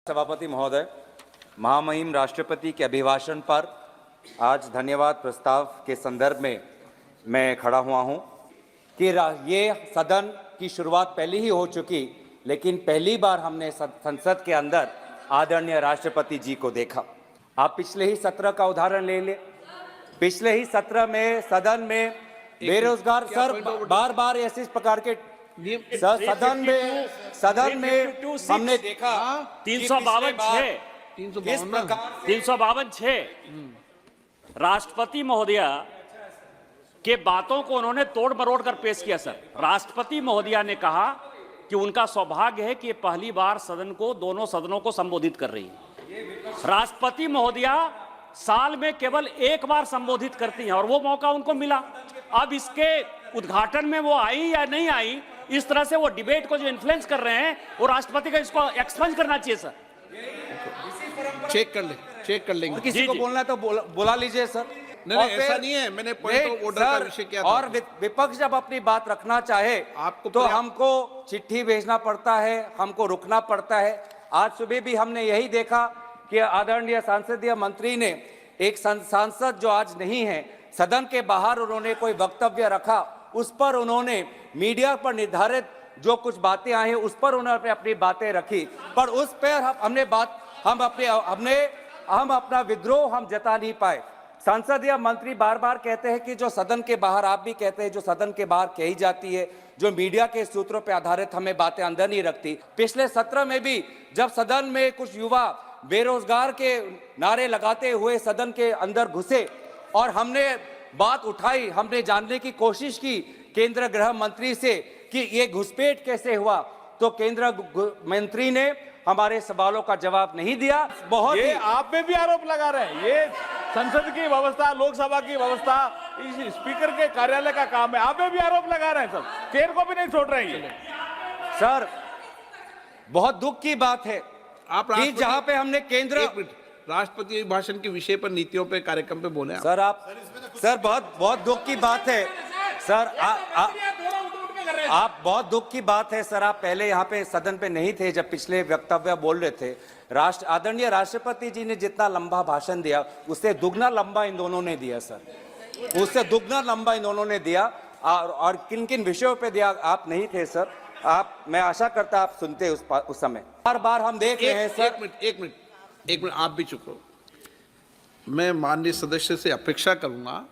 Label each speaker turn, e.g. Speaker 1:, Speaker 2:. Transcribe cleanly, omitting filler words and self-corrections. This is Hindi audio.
Speaker 1: सभापति महोदय, महामहिम राष्ट्रपति के अभिभाषण पर आज धन्यवाद प्रस्ताव के संदर्भ में मैं खड़ा हुआ हूं कि ये सदन की शुरुआत पहले ही हो चुकी, लेकिन पहली बार हमने संसद के अंदर आदरणीय राष्ट्रपति जी को देखा। आप पिछले ही सत्र का उदाहरण ले ले। पिछले ही सत्र में सदन में बेरोजगार सर बार बार ऐसे प्रकार के सदन में हमने देखा
Speaker 2: 352 राष्ट्रपति महोदया के बातों को उन्होंने तोड़ मरोड़ कर पेश किया। सर, राष्ट्रपति महोदया ने कहा कि उनका सौभाग्य है कि पहली बार सदन को, दोनों सदनों को संबोधित कर रही है। राष्ट्रपति महोदया साल में केवल एक बार संबोधित करती हैं और वो मौका उनको मिला। अब इसके उद्घाटन में वो आई या नहीं आई, इस तरह से वो डिबेट को जो इन्फ्लुएंस कर रहे हैं, वो राष्ट्रपति का इसको एक्सपंज करना चाहिए। सर,
Speaker 1: चेक कर लेंगे। किसी को बोलना है तो बुला लीजिए सर।
Speaker 3: नहीं, ऐसा नहीं है। मैंने पॉइंट ऑफ ऑर्डर का विषय किया था।
Speaker 1: और विपक्ष जब अपनी बात रखना चाहे तो हमको चिट्ठी भेजना पड़ता है, हमको रुकना पड़ता है। आज सुबह भी हमने यही देखा कि आदरणीय संसदीय मंत्री ने एक सांसद जो आज नहीं है, सदन के बाहर उन्होंने कोई वक्तव्य रखा, उस पर उन्होंने मीडिया पर निर्धारित जो कुछ बातें आई हैं उस पर उन्होंने अपनी बातें रखी, पर उस पर हम अपना विद्रोह हम जता नहीं पाए। संसदीय मंत्री बार बार कहते हैं कि जो सदन के बाहर, आप भी कहते हैं, जो सदन के बाहर कही जाती है, जो मीडिया के सूत्रों पर आधारित हमें बातें अंदर नहीं रखती। पिछले सत्र में भी जब सदन में कुछ युवा बेरोजगार के नारे लगाते हुए सदन के अंदर घुसे और हमने बात उठाई, हमने जानने की कोशिश की केंद्र गृह मंत्री से कि ये घुसपैठ कैसे हुआ, तो केंद्र मंत्री ने हमारे सवालों का जवाब नहीं दिया। बहुत
Speaker 3: ये आप पे भी आरोप लगा रहे हैं। ये संसद की व्यवस्था, लोकसभा की व्यवस्था, इस स्पीकर के कार्यालय का काम है। आप पे भी आरोप लगा रहे हैं सर, केर को भी नहीं छोड़ रहे हैं।
Speaker 1: सर, बहुत दुख की बात है कि जहां पे हमने केंद्र
Speaker 3: राष्ट्रपति भाषण के विषय पर, नीतियों पे, कार्यक्रम पे बोले
Speaker 1: सर, बहुत दुख की बात है सर। आप बहुत दुख की बात है सर, आप पहले यहाँ पे सदन पे नहीं थे जब पिछले वक्तव्य बोल रहे थे। आदरणीय राष्ट्रपति जी ने जितना लंबा भाषण दिया उससे दुगना लंबा इन दोनों ने दिया सर, उससे दुगना लंबा इन दोनों ने दिया। और किन किन विषयों पे दिया आप नहीं थे सर। मैं आशा करता आप सुनते उस समय। बार बार हम देख रहे हैं सर।
Speaker 3: एक मिनट आप भी चुप रहो। मैं माननीय सदस्य से अपेक्षा करूंगा